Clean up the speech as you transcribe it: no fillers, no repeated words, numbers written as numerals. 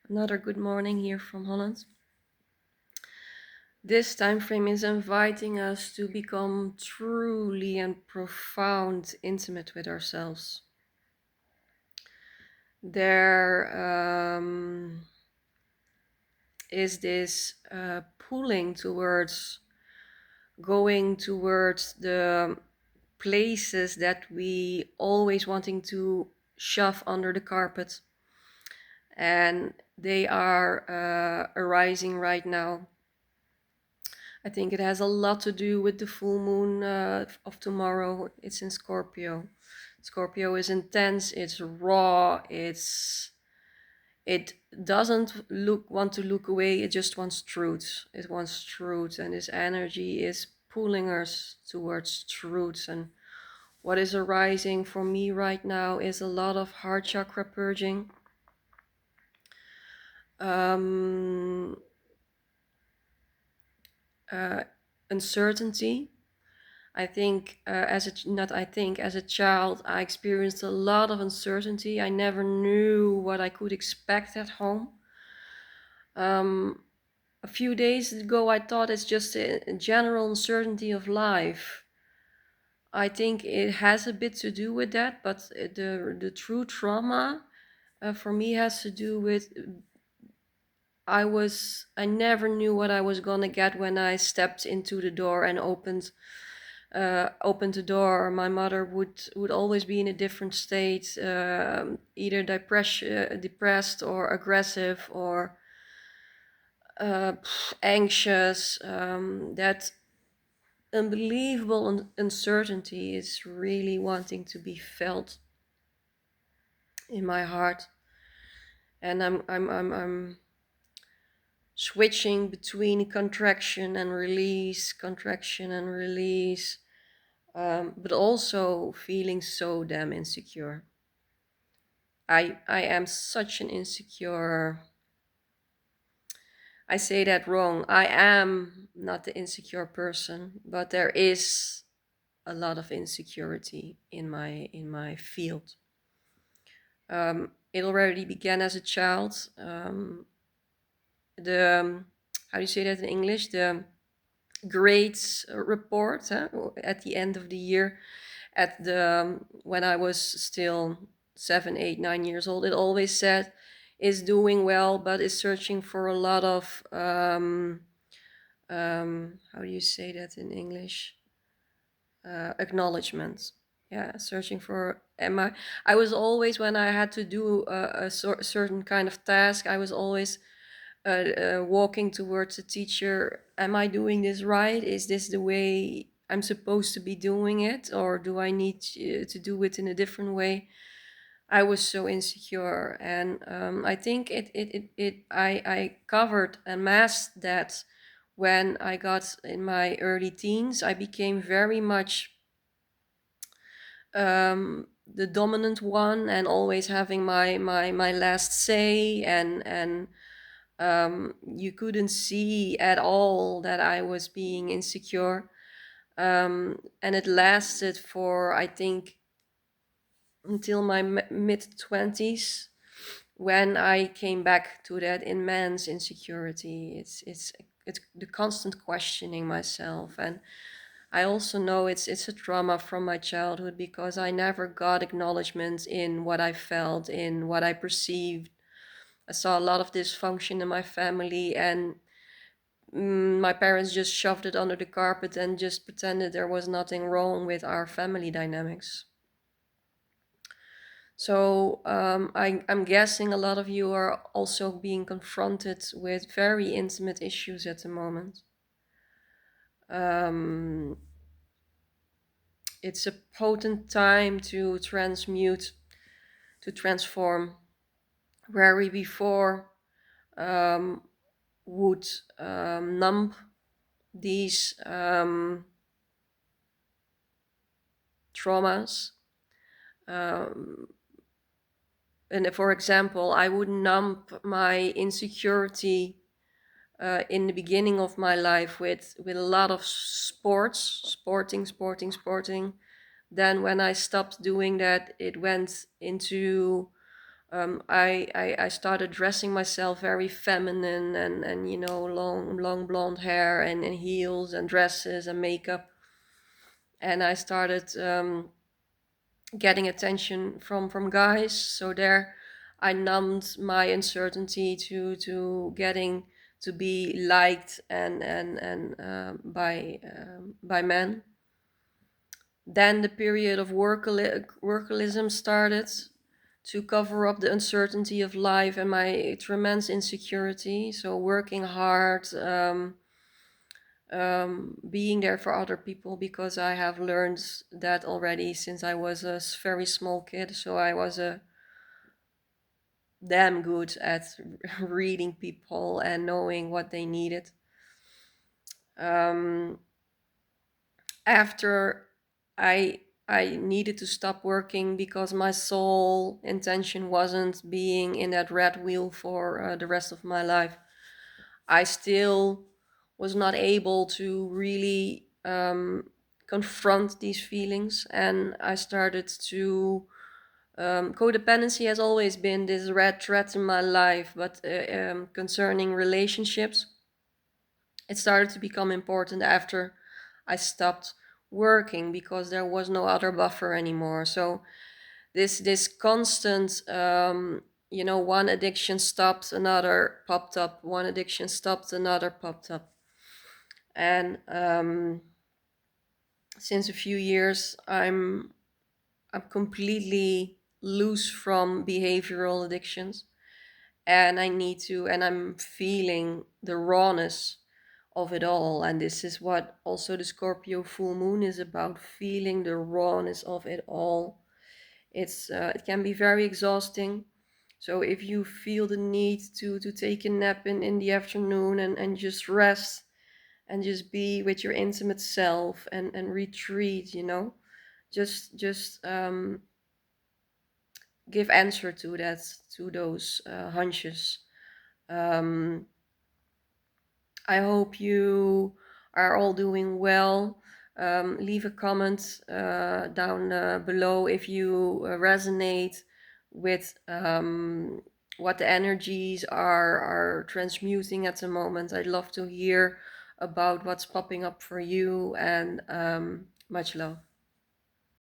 Another good morning here from Holland. This time frame is inviting us to become truly and profound intimate with ourselves. There is this pulling towards going towards the places that we always wanting to shove under the carpet, and they are arising right now. I think it has a lot to do with the full moon of tomorrow. It's in Scorpio. Scorpio is intense, it's raw, it doesn't want to look away, it just wants truth. It wants truth, and this energy is pulling us towards truth. And what is arising for me right now is a lot of heart chakra purging. Uncertainty. I think as a child, I experienced a lot of uncertainty. I never knew what I could expect at home. A few days ago, I thought it's just a general uncertainty of life. I think it has a bit to do with that, but the true trauma for me has to do with I never knew what I was gonna get when I stepped into the door and opened the door. My mother would always be in a different state, either depressed or aggressive or anxious. That unbelievable uncertainty is really wanting to be felt in my heart, and I'm switching between contraction and release, but also feeling so damn insecure. I am such an insecure. I say that wrong. I am not the insecure person, but there is a lot of insecurity in my field. It already began as a child. The How do you say that in English? The grades report at the end of the year, at the when I was still 7, 8, 9 years old. It always said is doing well, but is searching for a lot of how do you say that in English? Acknowledgement. Yeah, searching for. I was always, when I had to do a certain kind of task, I was always walking towards the teacher. Am I doing this right? Is this the way I'm supposed to be doing it, or do I need to do it in a different way? I was so insecure, and I think I covered and masked that when I got in my early teens. I became very much the dominant one, and always having my last say, and you couldn't see at all that I was being insecure. And it lasted for, I think, until my mid 20s, when I came back to that immense insecurity. It's the constant questioning myself, and I also know it's a trauma from my childhood, because I never got acknowledgement in what I felt, in what I perceived. I saw a lot of dysfunction in my family, and my parents just shoved it under the carpet and just pretended there was nothing wrong with our family dynamics. So I'm guessing a lot of you are also being confronted with very intimate issues at the moment. It's a potent time to transmute, to transform, where we before would numb these traumas. And for example, I would numb my insecurity in the beginning of my life with a lot of sporting. Then when I stopped doing that, it went into I started dressing myself very feminine, and long blonde hair, and heels and dresses and makeup. And I started getting attention from guys. So there, I numbed my uncertainty to getting to be liked and by men. Then the period of workalism started to cover up the uncertainty of life and my tremendous insecurity. So working hard, being there for other people, because I have learned that already since I was a very small kid. So I was a damn good at reading people and knowing what they needed. Um, After I needed to stop working because my sole intention wasn't being in that red wheel for the rest of my life. I still was not able to really confront these feelings, and I started to. Codependency has always been this red thread in my life, but concerning relationships, it started to become important after I stopped working because there was no other buffer anymore. So this constant, one addiction stopped, another popped up. One addiction stopped, another popped up. And since a few years, I'm completely loose from behavioral addictions, and I'm feeling the rawness of it all. And this is what also the Scorpio full moon is about, feeling the rawness of it all. It can be very exhausting. So if you feel the need to take a nap in the afternoon and just rest and just be with your intimate self and retreat, just give answer to that, to those hunches. um, I hope you are all doing well. Leave a comment down below if you resonate with what the energies are transmuting at the moment. I'd love to hear about what's popping up for you, and much love.